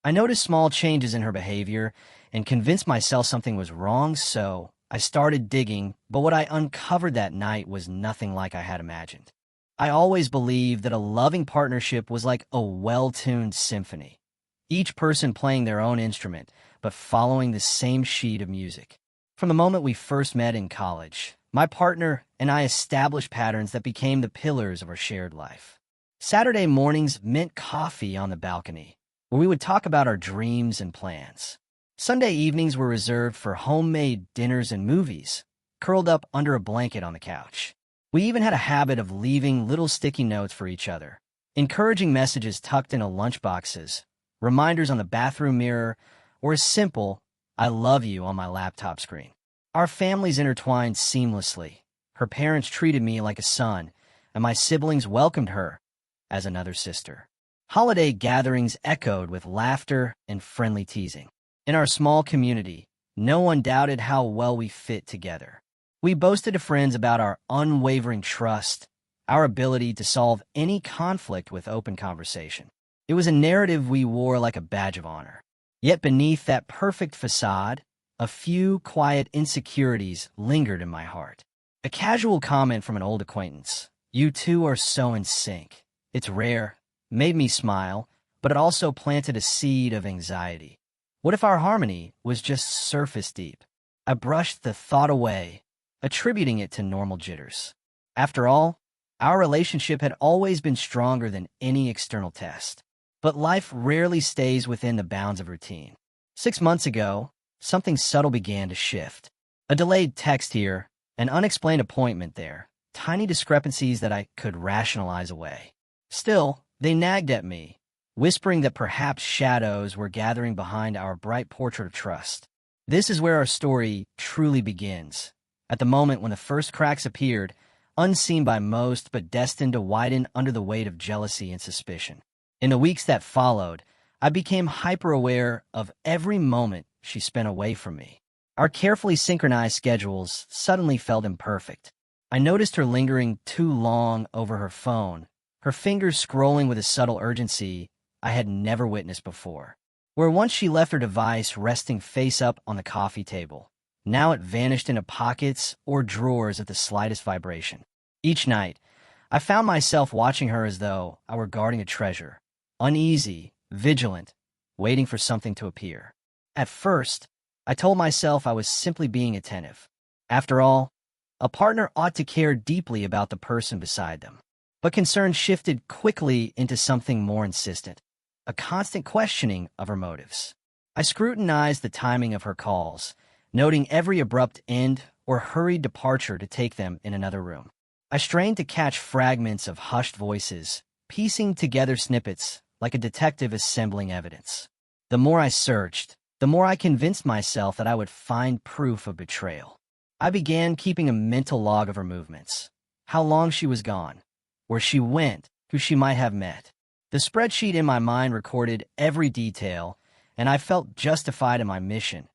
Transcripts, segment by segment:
I noticed small changes in her behavior and convinced myself something was wrong, so I started digging, but what I uncovered that night was nothing like I had imagined. I always believed that a loving partnership was like a well-tuned symphony, each person playing their own instrument, but following the same sheet of music. From the moment we first met in college, my partner and I established patterns that became the pillars of our shared life. Saturday mornings meant coffee on the balcony, where we would talk about our dreams and plans. Sunday evenings were reserved for homemade dinners and movies, curled up under a blanket on the couch. We even had a habit of leaving little sticky notes for each other, encouraging messages tucked into lunchboxes, reminders on the bathroom mirror, or a simple, "I love you" on my laptop screen. Our families intertwined seamlessly. Her parents treated me like a son, and my siblings welcomed her as another sister. Holiday gatherings echoed with laughter and friendly teasing. In our small community, no one doubted how well we fit together. We boasted to friends about our unwavering trust, our ability to solve any conflict with open conversation. It was a narrative we wore like a badge of honor. Yet beneath that perfect facade, a few quiet insecurities lingered in my heart. A casual comment from an old acquaintance, "You two are so in sync. It's rare," made me smile, but it also planted a seed of anxiety. What if our harmony was just surface deep? I brushed the thought away, attributing it to normal jitters. After all, our relationship had always been stronger than any external test. But life rarely stays within the bounds of routine. 6 months ago, something subtle began to shift. A delayed text here, an unexplained appointment there, tiny discrepancies that I could rationalize away. Still, they nagged at me, whispering that perhaps shadows were gathering behind our bright portrait of trust. This is where our story truly begins. At the moment when the first cracks appeared, unseen by most but destined to widen under the weight of jealousy and suspicion. In the weeks that followed, I became hyper-aware of every moment she spent away from me. Our carefully synchronized schedules suddenly felt imperfect. I noticed her lingering too long over her phone, her fingers scrolling with a subtle urgency I had never witnessed before. Where once she left her device resting face up on the coffee table, now it vanished into pockets or drawers at the slightest vibration. Each night, I found myself watching her as though I were guarding a treasure, uneasy, vigilant, waiting for something to appear. At first, I told myself I was simply being attentive. After all, a partner ought to care deeply about the person beside them. But concern shifted quickly into something more insistent, a constant questioning of her motives. I scrutinized the timing of her calls, noting every abrupt end or hurried departure to take them in another room. I strained to catch fragments of hushed voices, piecing together snippets like a detective assembling evidence. The more I searched, the more I convinced myself that I would find proof of betrayal. I began keeping a mental log of her movements, how long she was gone, where she went, who she might have met. The spreadsheet in my mind recorded every detail, and I felt justified in my mission.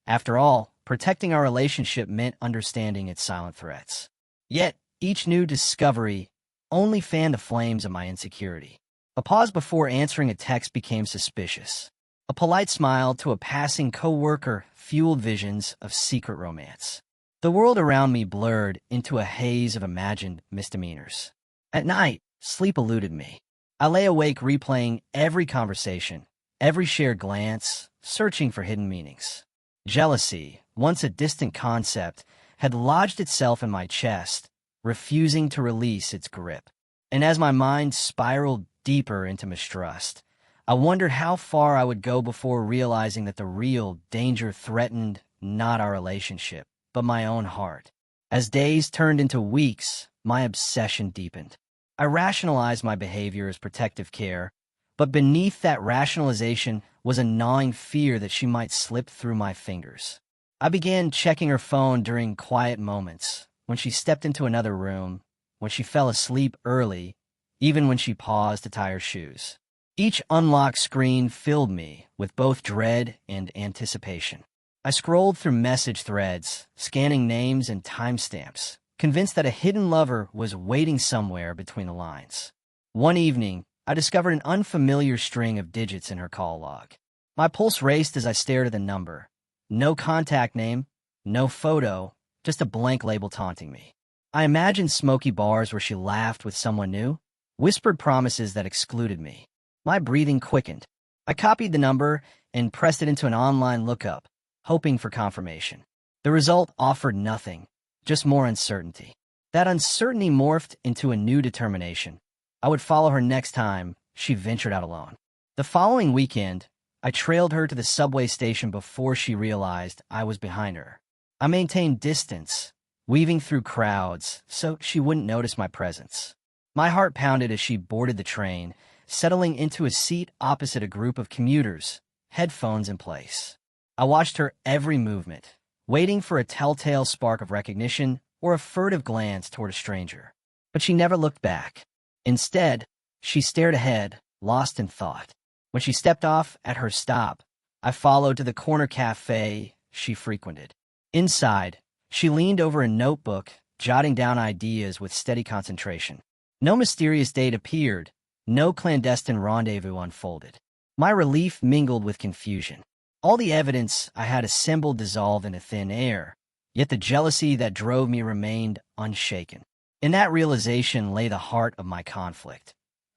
After all, protecting our relationship meant understanding its silent threats. Yet, each new discovery only fanned the flames of my insecurity. A pause before answering a text became suspicious. A polite smile to a passing coworker fueled visions of secret romance. The world around me blurred into a haze of imagined misdemeanors. At night, sleep eluded me. I lay awake replaying every conversation, every shared glance, searching for hidden meanings. Jealousy, once a distant concept, had lodged itself in my chest, refusing to release its grip. And as my mind spiraled deeper into mistrust, I wondered how far I would go before realizing that the real danger threatened not our relationship, but my own heart. As days turned into weeks, my obsession deepened. I rationalized my behavior as protective care, but beneath that rationalization was a gnawing fear that she might slip through my fingers. I began checking her phone during quiet moments, when she stepped into another room, when she fell asleep early, even when she paused to tie her shoes. Each unlocked screen filled me with both dread and anticipation. I scrolled through message threads, scanning names and timestamps, convinced that a hidden lover was waiting somewhere between the lines. One evening, I discovered an unfamiliar string of digits in her call log. My pulse raced as I stared at the number. No contact name, no photo, just a blank label taunting me. I imagined smoky bars where she laughed with someone new, whispered promises that excluded me. My breathing quickened. I copied the number and pressed it into an online lookup, hoping for confirmation. The result offered nothing, just more uncertainty. That uncertainty morphed into a new determination. I would follow her next time she ventured out alone. The following weekend, I trailed her to the subway station before she realized I was behind her. I maintained distance, weaving through crowds so she wouldn't notice my presence. My heart pounded as she boarded the train, settling into a seat opposite a group of commuters, headphones in place. I watched her every movement, waiting for a telltale spark of recognition or a furtive glance toward a stranger. But she never looked back. Instead, she stared ahead, lost in thought. When she stepped off at her stop, I followed to the corner cafe she frequented. Inside, she leaned over a notebook, jotting down ideas with steady concentration. No mysterious date appeared, no clandestine rendezvous unfolded. My relief mingled with confusion. All the evidence I had assembled dissolved into thin air, yet the jealousy that drove me remained unshaken. In that realization lay the heart of my conflict.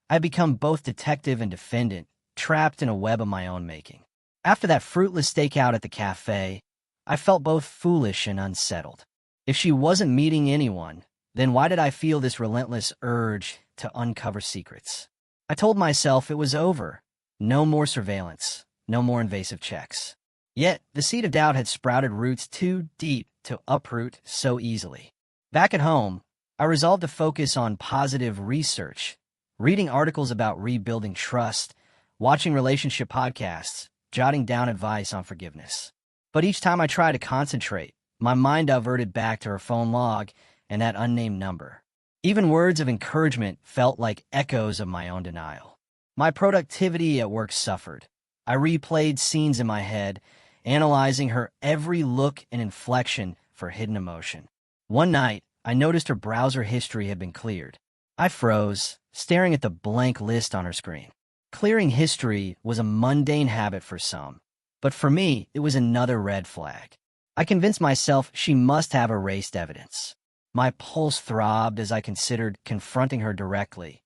I had become both detective and defendant, trapped in a web of my own making. After that fruitless stakeout at the cafe, I felt both foolish and unsettled. If she wasn't meeting anyone, then why did I feel this relentless urge to uncover secrets? I told myself it was over. No more surveillance, no more invasive checks. Yet, the seed of doubt had sprouted roots too deep to uproot so easily. Back at home, I resolved to focus on positive research, reading articles about rebuilding trust, watching relationship podcasts, jotting down advice on forgiveness. But each time I tried to concentrate, my mind diverted back to her phone log and that unnamed number. Even words of encouragement felt like echoes of my own denial. My productivity at work suffered. I replayed scenes in my head, analyzing her every look and inflection for hidden emotion. One night, I noticed her browser history had been cleared. I froze, staring at the blank list on her screen. Clearing history was a mundane habit for some, but for me, it was another red flag. I convinced myself she must have erased evidence. My pulse throbbed as I considered confronting her directly.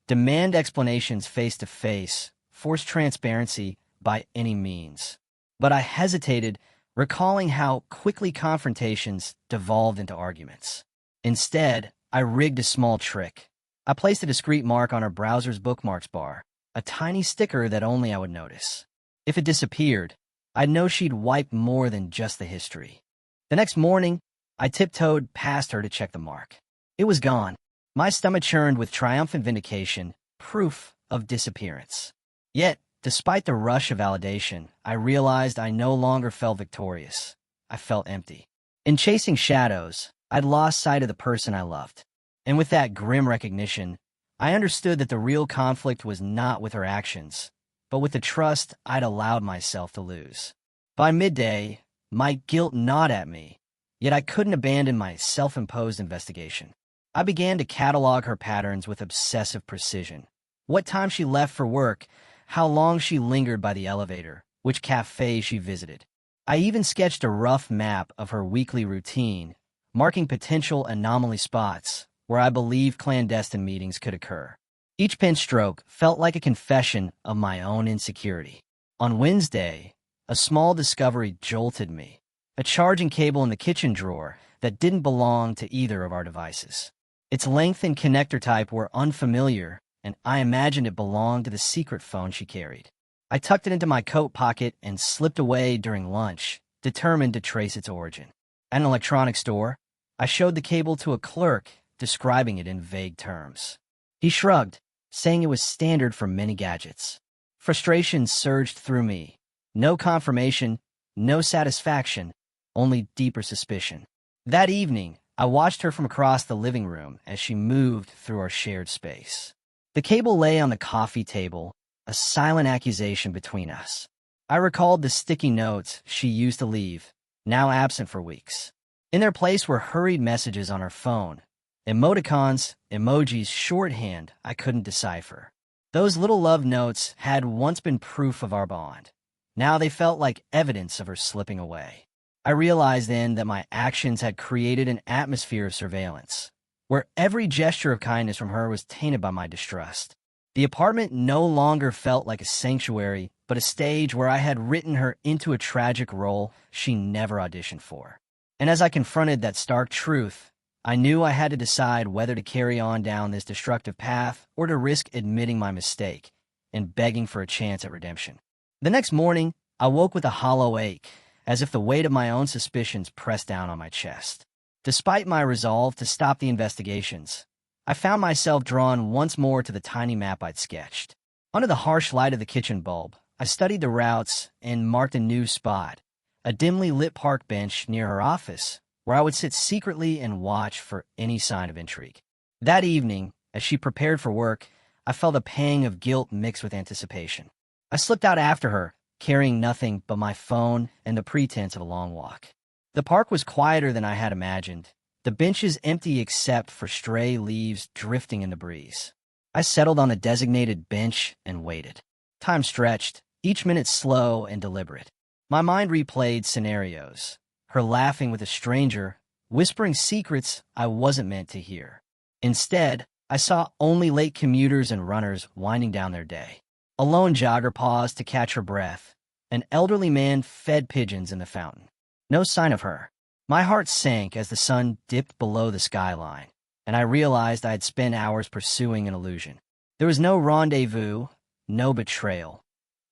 Demand explanations face to face, force transparency by any means. But I hesitated, recalling how quickly confrontations devolved into arguments. Instead, I rigged a small trick. I placed a discreet mark on her browser's bookmarks bar, a tiny sticker that only I would notice. If it disappeared, I'd know she'd wiped more than just the history. The next morning, I tiptoed past her to check the mark. It was gone. My stomach churned with triumphant vindication, proof of disappearance. Yet, despite the rush of validation, I realized I no longer felt victorious. I felt empty. In chasing shadows, I'd lost sight of the person I loved. And with that grim recognition, I understood that the real conflict was not with her actions, but with the trust I'd allowed myself to lose. By midday, my guilt gnawed at me, yet I couldn't abandon my self-imposed investigation. I began to catalog her patterns with obsessive precision. What time she left for work, how long she lingered by the elevator, which cafe she visited. I even sketched a rough map of her weekly routine, marking potential anomaly spots where I believed clandestine meetings could occur. Each pen stroke felt like a confession of my own insecurity. On Wednesday, a small discovery jolted me. A charging cable in the kitchen drawer that didn't belong to either of our devices. Its length and connector type were unfamiliar, and I imagined it belonged to the secret phone she carried. I tucked it into my coat pocket and slipped away during lunch, determined to trace its origin. At an electronics store, I showed the cable to a clerk, describing it in vague terms. He shrugged, saying it was standard for many gadgets. Frustration surged through me. No confirmation, no satisfaction, only deeper suspicion. That evening, I watched her from across the living room as she moved through our shared space. The cable lay on the coffee table, a silent accusation between us. I recalled the sticky notes she used to leave, now absent for weeks. In their place were hurried messages on her phone, emoticons, emojis, shorthand I couldn't decipher. Those little love notes had once been proof of our bond. Now they felt like evidence of her slipping away. I realized then that my actions had created an atmosphere of surveillance, where every gesture of kindness from her was tainted by my distrust. The apartment no longer felt like a sanctuary, but a stage where I had written her into a tragic role she never auditioned for. And as I confronted that stark truth, I knew I had to decide whether to carry on down this destructive path or to risk admitting my mistake and begging for a chance at redemption. The next morning, I woke with a hollow ache, as if the weight of my own suspicions pressed down on my chest. Despite my resolve to stop the investigations, I found myself drawn once more to the tiny map I'd sketched. Under the harsh light of the kitchen bulb, I studied the routes and marked a new spot, a dimly lit park bench near her office, where I would sit secretly and watch for any sign of intrigue. That evening, as she prepared for work, I felt a pang of guilt mixed with anticipation. I slipped out after her, carrying nothing but my phone and the pretense of a long walk. The park was quieter than I had imagined, the benches empty except for stray leaves drifting in the breeze. I settled on a designated bench and waited. Time stretched, each minute slow and deliberate. My mind replayed scenarios, her laughing with a stranger, whispering secrets I wasn't meant to hear. Instead, I saw only late commuters and runners winding down their day. A lone jogger paused to catch her breath. An elderly man fed pigeons in the fountain. No sign of her. My heart sank as the sun dipped below the skyline, and I realized I had spent hours pursuing an illusion. There was no rendezvous, no betrayal,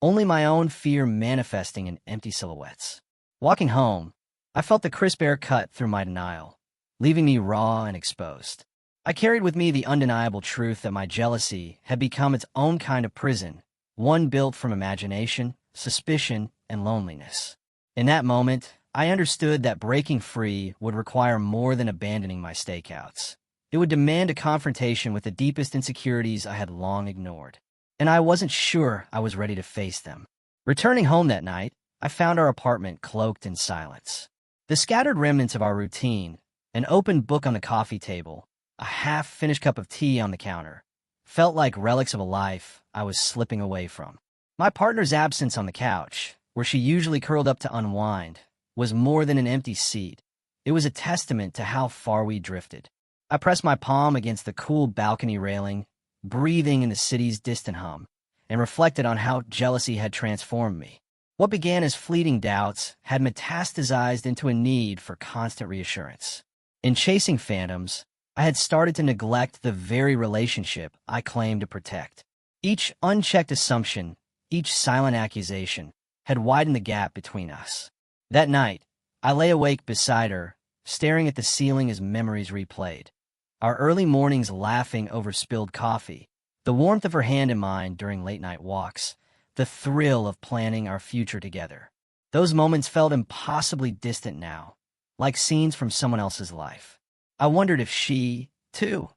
only my own fear manifesting in empty silhouettes. Walking home, I felt the crisp air cut through my denial, leaving me raw and exposed. I carried with me the undeniable truth that my jealousy had become its own kind of prison, one built from imagination, suspicion, and loneliness. In that moment, I understood that breaking free would require more than abandoning my stakeouts. It would demand a confrontation with the deepest insecurities I had long ignored, and I wasn't sure I was ready to face them. Returning home that night, I found our apartment cloaked in silence. The scattered remnants of our routine, an open book on the coffee table, a half-finished cup of tea on the counter, felt like relics of a life I was slipping away from. My partner's absence on the couch, where she usually curled up to unwind, was more than an empty seat. It was a testament to how far we drifted. I pressed my palm against the cool balcony railing, breathing in the city's distant hum, and reflected on how jealousy had transformed me. What began as fleeting doubts had metastasized into a need for constant reassurance. In chasing phantoms, I had started to neglect the very relationship I claimed to protect. Each unchecked assumption, each silent accusation, had widened the gap between us. That night, I lay awake beside her, staring at the ceiling as memories replayed. Our early mornings laughing over spilled coffee, the warmth of her hand in mine during late-night walks, the thrill of planning our future together. Those moments felt impossibly distant now, like scenes from someone else's life. I wondered if she, too,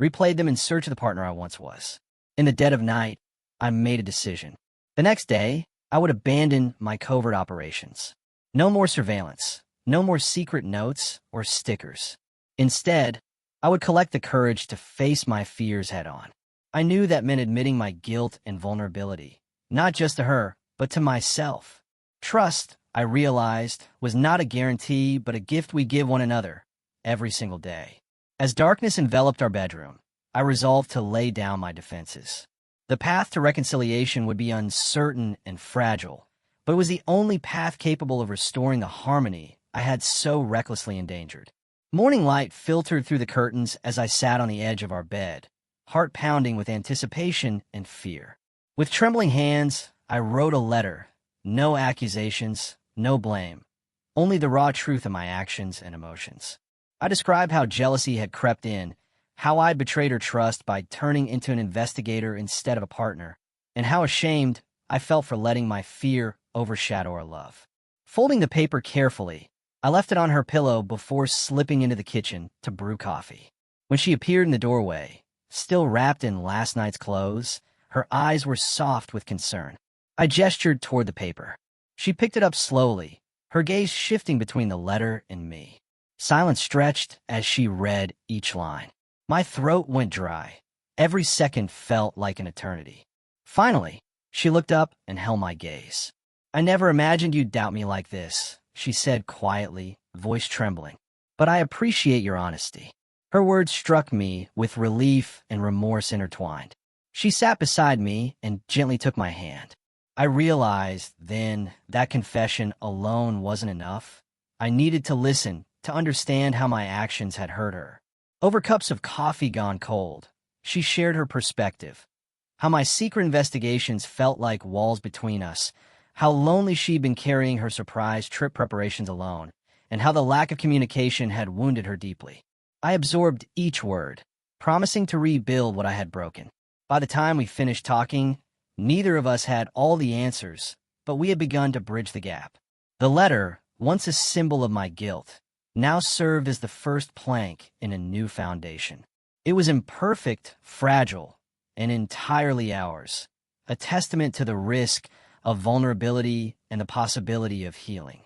replayed them in search of the partner I once was. In the dead of night, I made a decision. The next day, I would abandon my covert operations. No more surveillance, no more secret notes or stickers. Instead, I would collect the courage to face my fears head-on. I knew that meant admitting my guilt and vulnerability, not just to her, but to myself. Trust, I realized, was not a guarantee, but a gift we give one another every single day. As darkness enveloped our bedroom, I resolved to lay down my defenses. The path to reconciliation would be uncertain and fragile, but it was the only path capable of restoring the harmony I had so recklessly endangered. Morning light filtered through the curtains as I sat on the edge of our bed, heart pounding with anticipation and fear. With trembling hands, I wrote a letter. No accusations, no blame, only the raw truth of my actions and emotions. I described how jealousy had crept in, how I'd betrayed her trust by turning into an investigator instead of a partner, and how ashamed I felt for letting my fear overshadow our love. Folding the paper carefully, I left it on her pillow before slipping into the kitchen to brew coffee. When she appeared in the doorway, still wrapped in last night's clothes, her eyes were soft with concern. I gestured toward the paper. She picked it up slowly, her gaze shifting between the letter and me. Silence stretched as she read each line. My throat went dry. Every second felt like an eternity. Finally, she looked up and held my gaze. I never imagined you'd doubt me like this, she said quietly, voice trembling. But I appreciate your honesty. Her words struck me with relief and remorse intertwined. She sat beside me and gently took my hand. I realized then that confession alone wasn't enough. I needed to listen, to understand how my actions had hurt her. Over cups of coffee gone cold, she shared her perspective, how my secret investigations felt like walls between us, how lonely she'd been carrying her surprise trip preparations alone, and how the lack of communication had wounded her deeply. I absorbed each word, promising to rebuild what I had broken. By the time we finished talking, neither of us had all the answers, but we had begun to bridge the gap. The letter, once a symbol of my guilt, now served as the first plank in a new foundation. It was imperfect, fragile, and entirely ours, a testament to the risk of vulnerability and the possibility of healing.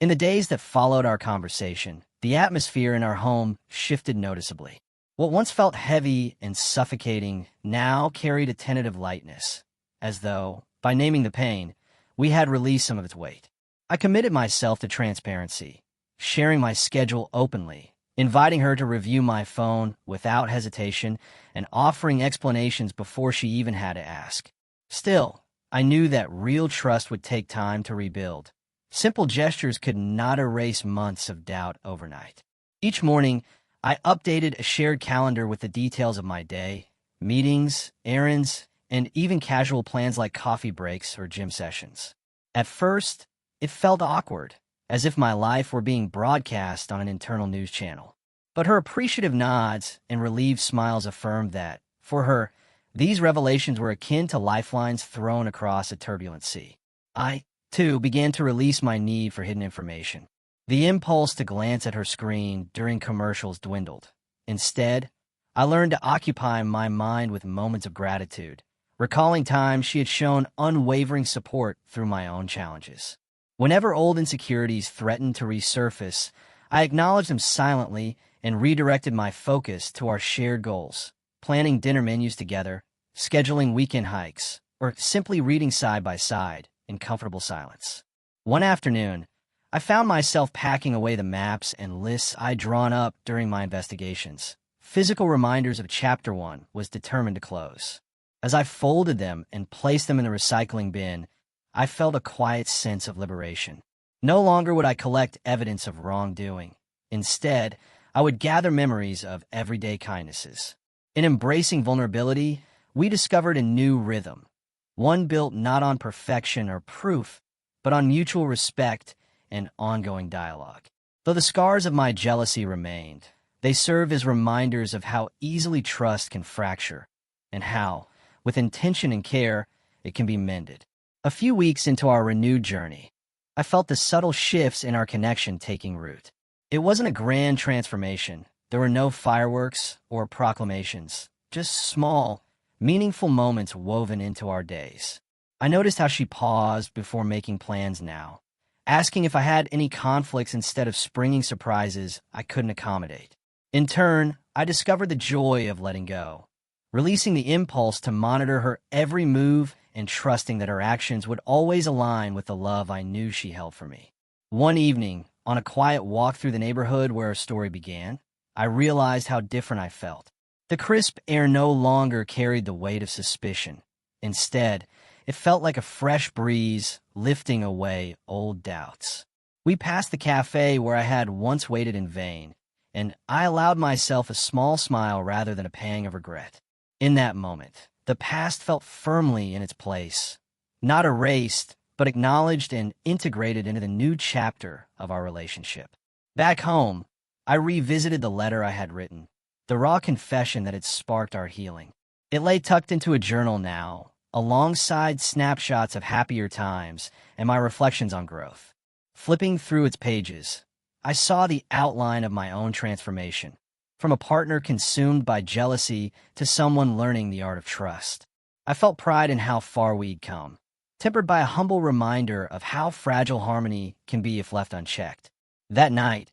In the days that followed our conversation, the atmosphere in our home shifted noticeably. What once felt heavy and suffocating now carried a tentative lightness, as though, by naming the pain, we had released some of its weight. I committed myself to transparency, sharing my schedule openly, inviting her to review my phone without hesitation, and offering explanations before she even had to ask. Still, I knew that real trust would take time to rebuild. Simple gestures could not erase months of doubt overnight. Each morning, I updated a shared calendar with the details of my day, meetings, errands, and even casual plans like coffee breaks or gym sessions. At first, it felt awkward, as if my life were being broadcast on an internal news channel. But her appreciative nods and relieved smiles affirmed that, for her, these revelations were akin to lifelines thrown across a turbulent sea. I, too, began to release my need for hidden information. The impulse to glance at her screen during commercials dwindled. Instead, I learned to occupy my mind with moments of gratitude, recalling times she had shown unwavering support through my own challenges. Whenever old insecurities threatened to resurface, I acknowledged them silently and redirected my focus to our shared goals, planning dinner menus together, scheduling weekend hikes, or simply reading side by side in comfortable silence. One afternoon, I found myself packing away the maps and lists I'd drawn up during my investigations. Physical reminders of Chapter 1 was determined to close. As I folded them and placed them in the recycling bin, I felt a quiet sense of liberation. No longer would I collect evidence of wrongdoing. Instead, I would gather memories of everyday kindnesses. In embracing vulnerability, we discovered a new rhythm, one built not on perfection or proof, but on mutual respect and ongoing dialogue. Though the scars of my jealousy remained, they serve as reminders of how easily trust can fracture, and how, with intention and care, it can be mended. A few weeks into our renewed journey, I felt the subtle shifts in our connection taking root. It wasn't a grand transformation. There were no fireworks or proclamations, just small, meaningful moments woven into our days. I noticed how she paused before making plans now, asking if I had any conflicts instead of springing surprises I couldn't accommodate. In turn, I discovered the joy of letting go, releasing the impulse to monitor her every move and trusting that her actions would always align with the love I knew she held for me. One evening, on a quiet walk through the neighborhood where our story began, I realized how different I felt. The crisp air no longer carried the weight of suspicion. Instead, it felt like a fresh breeze lifting away old doubts. We passed the cafe where I had once waited in vain, and I allowed myself a small smile rather than a pang of regret. In that moment, the past felt firmly in its place, not erased, but acknowledged and integrated into the new chapter of our relationship. Back home, I revisited the letter I had written, the raw confession that had sparked our healing. It lay tucked into a journal now, alongside snapshots of happier times and my reflections on growth. Flipping through its pages, I saw the outline of my own transformation, from a partner consumed by jealousy to someone learning the art of trust. I felt pride in how far we'd come, tempered by a humble reminder of how fragile harmony can be if left unchecked. That night,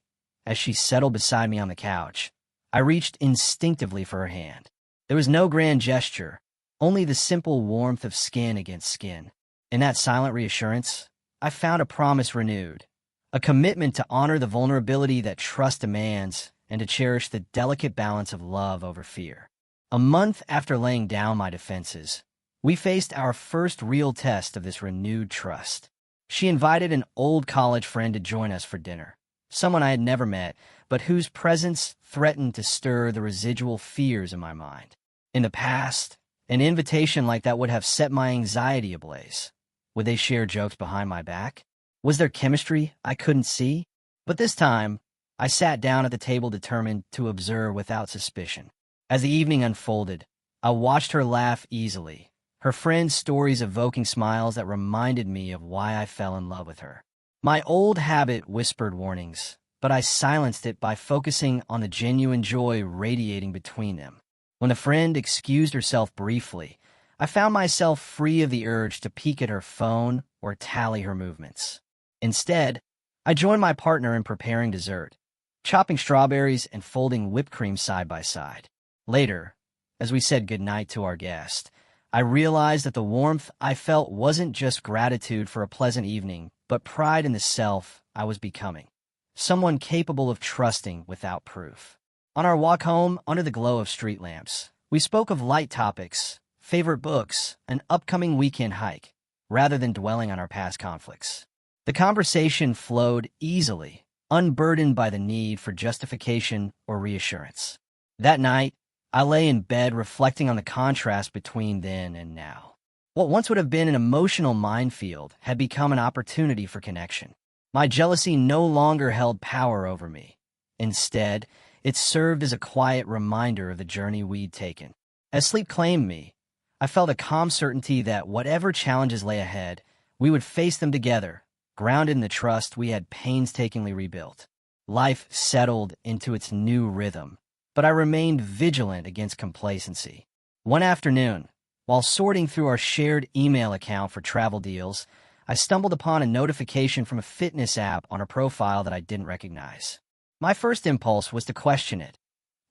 as she settled beside me on the couch, I reached instinctively for her hand. There was no grand gesture, only the simple warmth of skin against skin. In that silent reassurance, I found a promise renewed, a commitment to honor the vulnerability that trust demands and to cherish the delicate balance of love over fear. A month after laying down my defenses, we faced our first real test of this renewed trust. She invited an old college friend to join us for dinner, someone I had never met, but whose presence threatened to stir the residual fears in my mind. In the past, an invitation like that would have set my anxiety ablaze. Would they share jokes behind my back? Was there chemistry I couldn't see? But this time, I sat down at the table determined to observe without suspicion. As the evening unfolded, I watched her laugh easily, her friend's stories evoking smiles that reminded me of why I fell in love with her. My old habit whispered warnings, but I silenced it by focusing on the genuine joy radiating between them. When the friend excused herself briefly, I found myself free of the urge to peek at her phone or tally her movements. Instead, I joined my partner in preparing dessert, chopping strawberries and folding whipped cream side by side. Later, as we said goodnight to our guest, I realized that the warmth I felt wasn't just gratitude for a pleasant evening, but pride in the self I was becoming, someone capable of trusting without proof. On our walk home, under the glow of street lamps, we spoke of light topics, favorite books, an upcoming weekend hike, rather than dwelling on our past conflicts. The conversation flowed easily, unburdened by the need for justification or reassurance. That night, I lay in bed reflecting on the contrast between then and now. What once would have been an emotional minefield had become an opportunity for connection. My jealousy no longer held power over me. Instead, it served as a quiet reminder of the journey we'd taken. As sleep claimed me, I felt a calm certainty that whatever challenges lay ahead, we would face them together, grounded in the trust we had painstakingly rebuilt. Life settled into its new rhythm, but I remained vigilant against complacency. One afternoon, while sorting through our shared email account for travel deals, I stumbled upon a notification from a fitness app on a profile that I didn't recognize. My first impulse was to question it.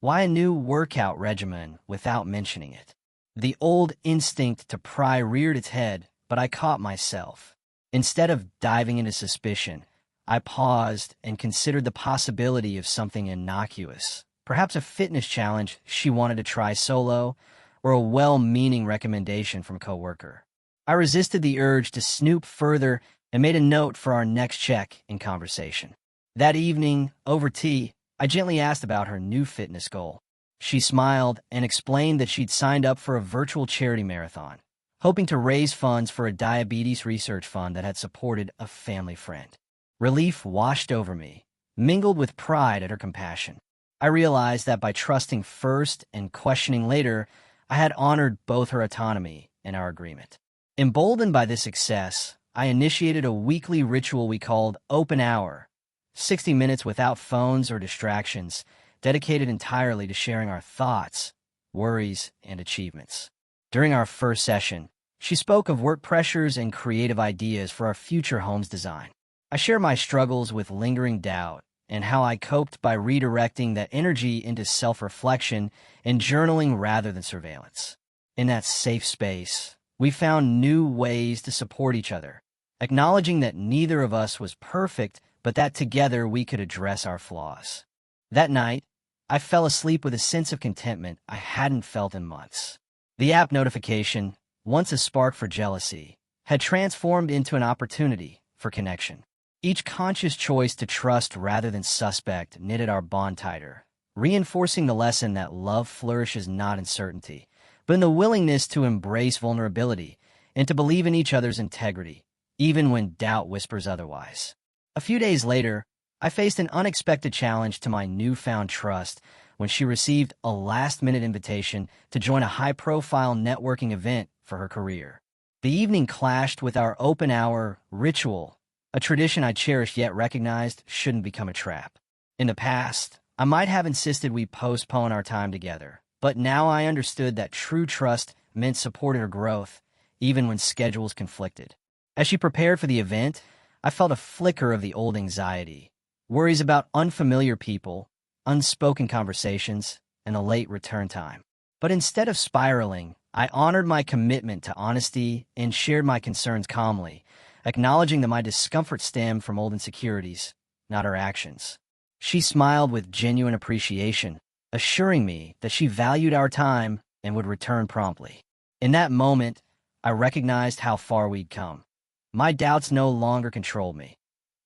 Why a new workout regimen without mentioning it? The old instinct to pry reared its head, but I caught myself. Instead of diving into suspicion, I paused and considered the possibility of something innocuous, perhaps a fitness challenge she wanted to try solo, or a well-meaning recommendation from a coworker. I resisted the urge to snoop further and made a note for our next check in conversation. That evening, over tea, I gently asked about her new fitness goal. She smiled and explained that she'd signed up for a virtual charity marathon, hoping to raise funds for a diabetes research fund that had supported a family friend. Relief washed over me, mingled with pride at her compassion. I realized that by trusting first and questioning later, I had honored both her autonomy and our agreement. Emboldened by this success, I initiated a weekly ritual we called Open Hour, 60 minutes without phones or distractions, dedicated entirely to sharing our thoughts, worries, and achievements. During our first session, she spoke of work pressures and creative ideas for our future home's design. I shared my struggles with lingering doubt and how I coped by redirecting that energy into self-reflection and journaling rather than surveillance. In that safe space, we found new ways to support each other, acknowledging that neither of us was perfect, but that together we could address our flaws. That night, I fell asleep with a sense of contentment I hadn't felt in months. The app notification, once a spark for jealousy, had transformed into an opportunity for connection. Each conscious choice to trust rather than suspect knitted our bond tighter, reinforcing the lesson that love flourishes not in certainty, but in the willingness to embrace vulnerability and to believe in each other's integrity, even when doubt whispers otherwise. A few days later, I faced an unexpected challenge to my newfound trust when she received a last-minute invitation to join a high-profile networking event for her career. The evening clashed with our open hour ritual, a tradition I cherished yet recognized shouldn't become a trap. In the past, I might have insisted we postpone our time together, but now I understood that true trust meant supporting her growth, even when schedules conflicted. As she prepared for the event, I felt a flicker of the old anxiety, worries about unfamiliar people, unspoken conversations, and a late return time. But instead of spiraling, I honored my commitment to honesty and shared my concerns calmly, acknowledging that my discomfort stemmed from old insecurities, not her actions. She smiled with genuine appreciation, assuring me that she valued our time and would return promptly. In that moment, I recognized how far we'd come. My doubts no longer controlled me.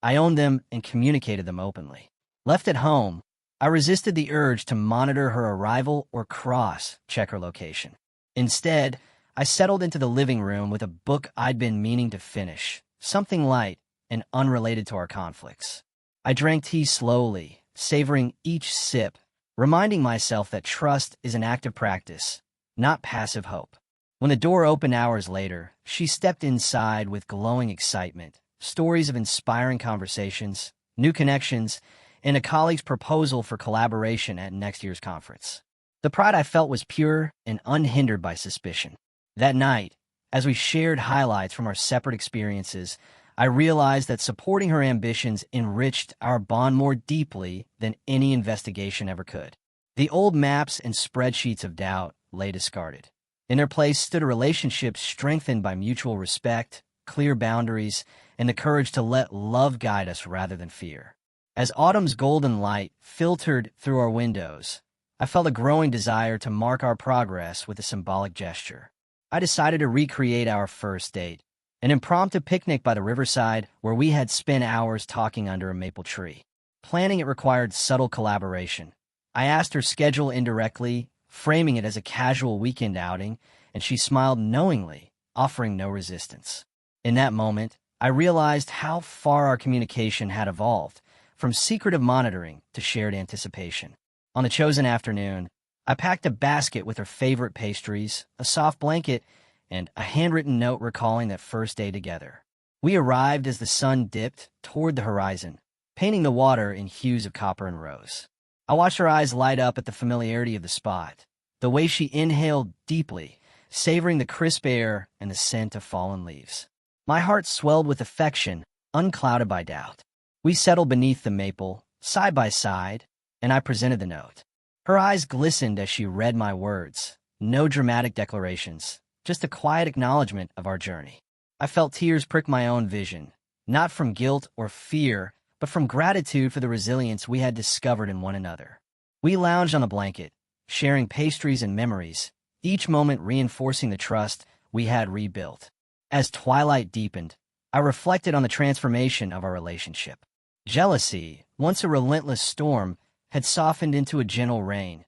I owned them and communicated them openly. Left at home, I resisted the urge to monitor her arrival or cross-check her location. Instead, I settled into the living room with a book I'd been meaning to finish, something light and unrelated to our conflicts. I drank tea slowly, savoring each sip, reminding myself that trust is an active practice, not passive hope. When the door opened hours later, she stepped inside with glowing excitement, stories of inspiring conversations, new connections, and a colleague's proposal for collaboration at next year's conference. The pride I felt was pure and unhindered by suspicion. That night, as we shared highlights from our separate experiences, I realized that supporting her ambitions enriched our bond more deeply than any investigation ever could. The old maps and spreadsheets of doubt lay discarded. In their place stood a relationship strengthened by mutual respect, clear boundaries, and the courage to let love guide us rather than fear. As autumn's golden light filtered through our windows, I felt a growing desire to mark our progress with a symbolic gesture. I decided to recreate our first date, an impromptu picnic by the riverside where we had spent hours talking under a maple tree. Planning it required subtle collaboration. I asked her schedule indirectly, framing it as a casual weekend outing, and she smiled knowingly, offering no resistance. In that moment, I realized how far our communication had evolved, from secretive monitoring to shared anticipation. On the chosen afternoon, I packed a basket with her favorite pastries, a soft blanket, and a handwritten note recalling that first day together. We arrived as the sun dipped toward the horizon, painting the water in hues of copper and rose. I watched her eyes light up at the familiarity of the spot, the way she inhaled deeply, savoring the crisp air and the scent of fallen leaves. My heart swelled with affection, unclouded by doubt. We settled beneath the maple, side by side, and I presented the note. Her eyes glistened as she read my words. No dramatic declarations, just a quiet acknowledgement of our journey. I felt tears prick my own vision, not from guilt or fear, but from gratitude for the resilience we had discovered in one another. We lounged on the blanket, sharing pastries and memories, each moment reinforcing the trust we had rebuilt. As twilight deepened, I reflected on the transformation of our relationship. Jealousy, once a relentless storm, had softened into a gentle rain,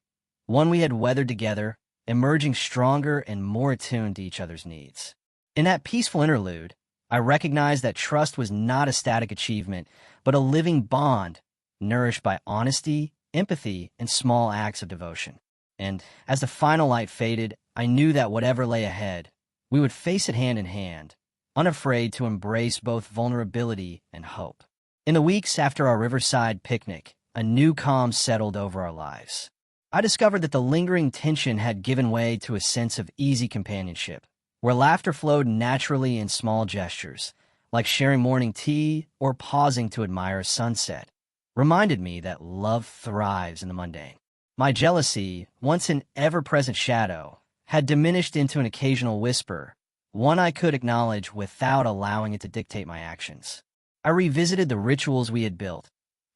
one we had weathered together, emerging stronger and more attuned to each other's needs. In that peaceful interlude, I recognized that trust was not a static achievement, but a living bond, nourished by honesty, empathy, and small acts of devotion. And as the final light faded, I knew that whatever lay ahead, we would face it hand in hand, unafraid to embrace both vulnerability and hope. In the weeks after our riverside picnic, a new calm settled over our lives. I discovered that the lingering tension had given way to a sense of easy companionship, where laughter flowed naturally in small gestures, like sharing morning tea or pausing to admire a sunset, reminded me that love thrives in the mundane. My jealousy, once an ever-present shadow, had diminished into an occasional whisper, one I could acknowledge without allowing it to dictate my actions. I revisited the rituals we had built,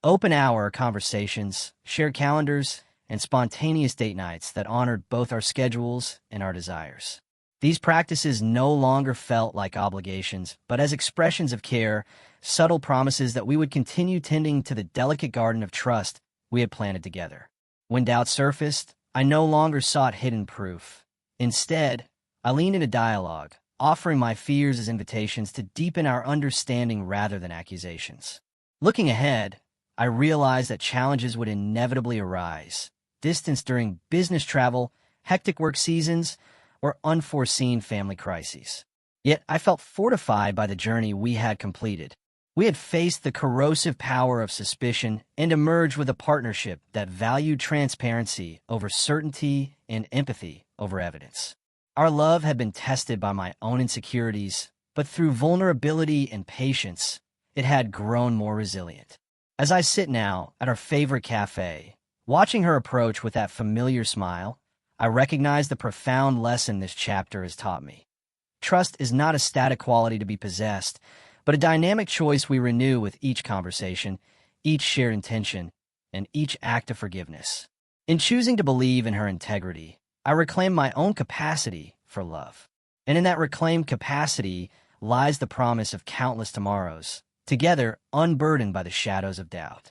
open-hour conversations, shared calendars, and spontaneous date nights that honored both our schedules and our desires. These practices no longer felt like obligations, but as expressions of care, subtle promises that we would continue tending to the delicate garden of trust we had planted together. When doubt surfaced, I no longer sought hidden proof. Instead, I leaned into dialogue, offering my fears as invitations to deepen our understanding rather than accusations. Looking ahead, I realized that challenges would inevitably arise, distance during business travel, hectic work seasons, or unforeseen family crises. Yet I felt fortified by the journey we had completed. We had faced the corrosive power of suspicion and emerged with a partnership that valued transparency over certainty and empathy over evidence. Our love had been tested by my own insecurities, but through vulnerability and patience, it had grown more resilient. As I sit now at our favorite cafe, watching her approach with that familiar smile, I recognize the profound lesson this chapter has taught me. Trust is not a static quality to be possessed, but a dynamic choice we renew with each conversation, each shared intention, and each act of forgiveness. In choosing to believe in her integrity, I reclaim my own capacity for love. And in that reclaimed capacity lies the promise of countless tomorrows, together unburdened by the shadows of doubt.